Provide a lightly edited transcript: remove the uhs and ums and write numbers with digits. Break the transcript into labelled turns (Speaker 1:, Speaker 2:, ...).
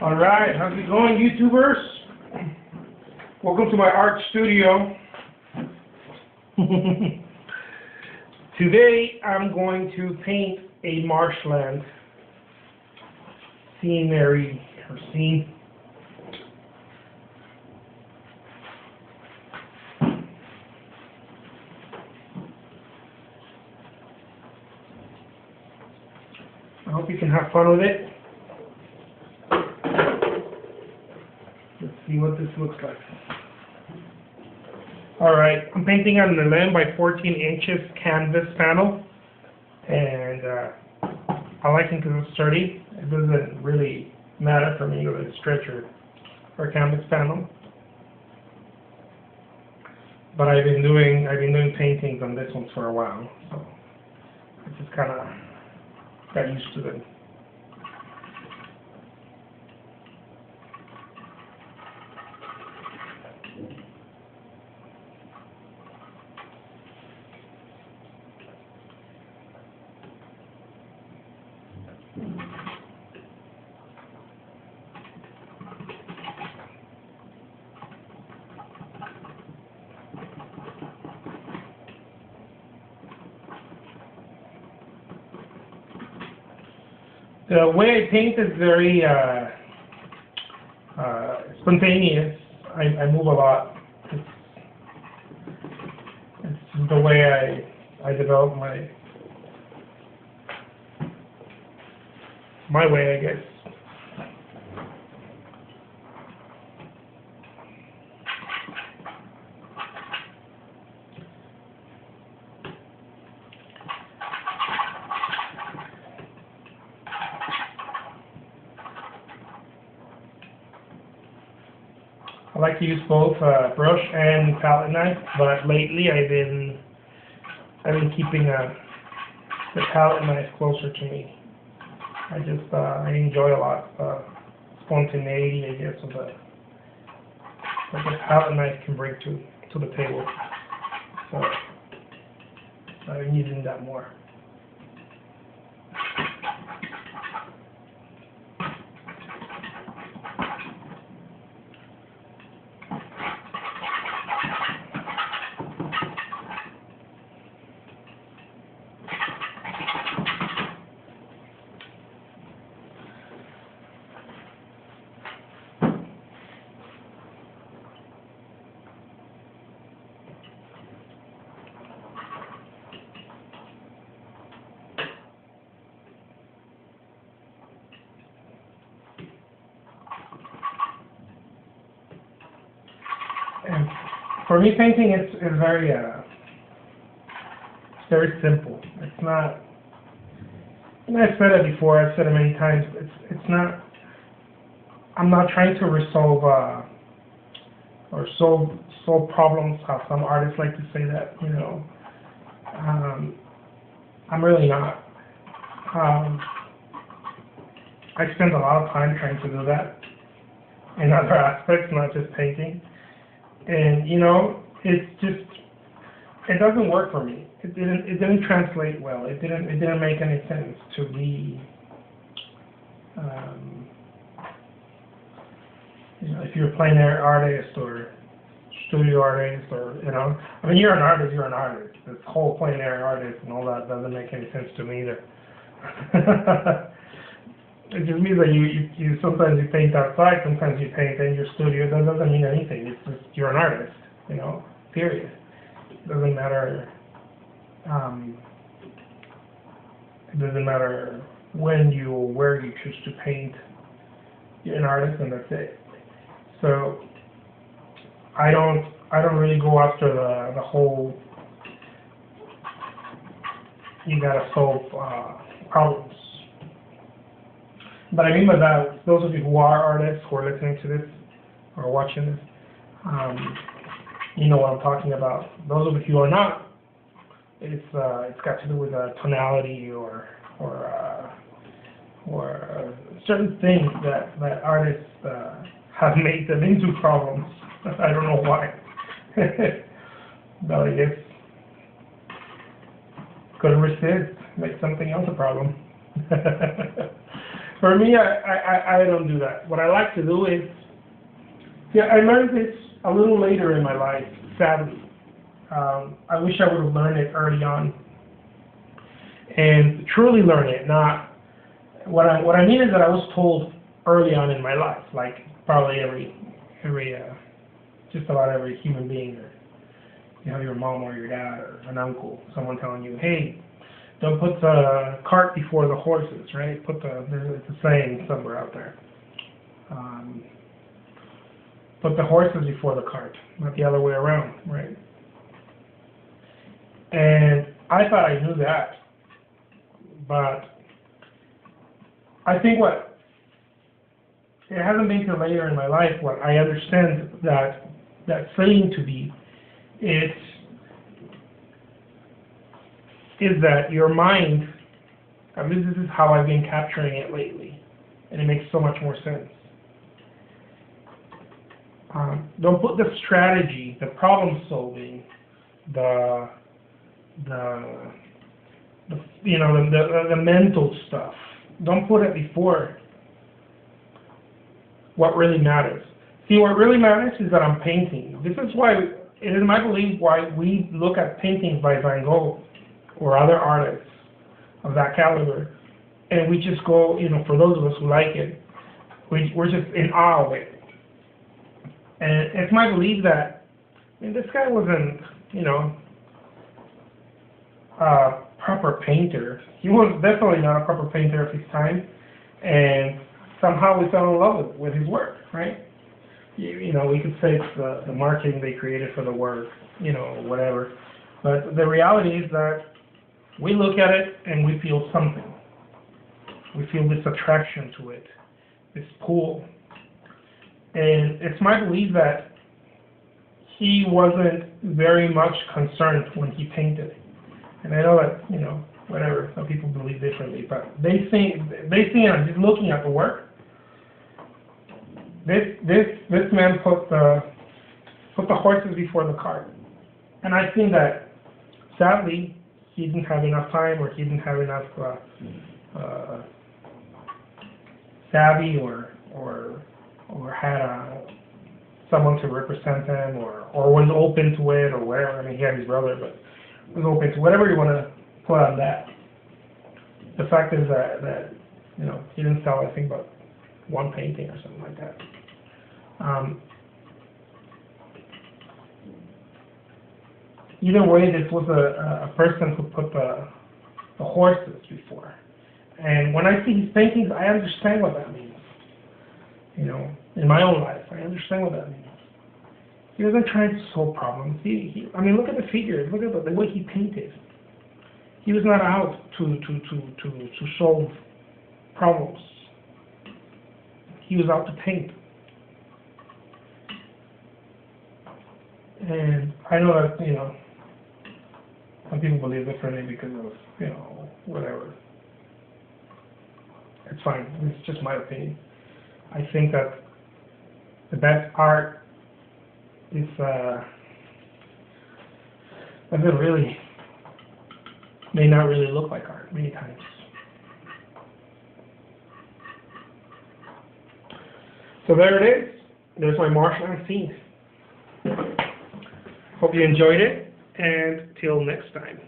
Speaker 1: Alright, how's it going, YouTubers? Welcome to my art studio. Today I'm going to paint a marshland scenery or scene. I hope you can have fun with it. Let's see what this looks like. Alright, I'm painting on an 11 by 14 inches canvas panel, and I like it because it's sturdy. It doesn't really matter for me whether it's stretch or canvas panel. But I've been doing paintings on this one for a while, so I just kind of got used to it. The way I paint is very spontaneous. I move a lot. It's the way I develop my way, I guess. I like to use both brush and palette knife, but lately I've been keeping the palette knife closer to me. I enjoy a lot spontaneity, I guess, of what the palette knife can bring to the table. So I'm using that more. And for me, painting is very simple. It's not. And I've said it before. I've said it many times. It's not. I'm not trying to resolve or solve problems. How some artists like to say that. You know. I'm really not. I spend a lot of time trying to do that in other aspects, not just painting. And you know, it doesn't work for me. It didn't translate well. It didn't make any sense to be, you know, if you're a plein air artist or studio artist, or you know, I mean, you're an artist. You're an artist. This whole plein air artist and all that doesn't make any sense to me either. It just means that you sometimes you paint outside, sometimes you paint in your studio. That doesn't mean anything. It's just you're an artist, you know. Period. It doesn't matter. It doesn't matter when you or where you choose to paint. You're an artist, and that's it. So I don't really go after the whole. You gotta solve problems. But I mean by that, those of you who are artists, who are listening to this or watching this, you know what I'm talking about. Those of you who are not, it's got to do with tonality or certain things that artists have made them into problems. I don't know why. But I guess couldn't resist, make something else a problem. For me, I don't do that. What I like to do is, yeah, I learned this a little later in my life, sadly. I wish I would have learned it early on and truly learn it. Not what I mean is that I was told early on in my life, like probably every just about every human being, or you have your mom or your dad or an uncle, someone telling you, hey, don't put the cart before the horses, right? It's a saying somewhere out there. Put the horses before the cart, not the other way around, right? And I thought I knew that, but I think it hasn't been till later in my life what I understand that saying to be, is that your mind, at least this is how I've been capturing it lately, and it makes so much more sense. Don't put the strategy, the problem solving, the mental stuff. Don't put it before what really matters. See, what really matters is that I'm painting. This is why, it is my belief, why we look at paintings by Van Gogh or other artists of that caliber, and we just go, for those of us who like it, we're just in awe of it. And it's my belief that, this guy wasn't, a proper painter. He was definitely not a proper painter of his time, and somehow we fell in love with his work, right? We could say it's the marketing they created for the work, whatever. But the reality is that we look at it and we feel something. We feel this attraction to it, this pull. And it's my belief that he wasn't very much concerned when he painted. And I know that, whatever, some people believe differently, but they think, I'm just looking at the work, this man put the horses before the cart. And I think that, sadly, he didn't have enough time, or he didn't have enough savvy, or had someone to represent him, or was open to it, or whatever. I mean, he had his brother, but was open to whatever you want to put on that. The fact is that he didn't sell, I think, but one painting or something like that. Either way, this was a person who put the horses before. And when I see his paintings, I understand what that means. In my own life, I understand what that means. He wasn't trying to solve problems. Look at the figures. Look at the way he painted. He was not out to solve problems. He was out to paint. And I know that, some people believe differently because of, whatever. It's fine. It's just my opinion. I think that the best art is may not really look like art many times. So there it is. There's my Marshlands scene. Hope you enjoyed it, and till next time.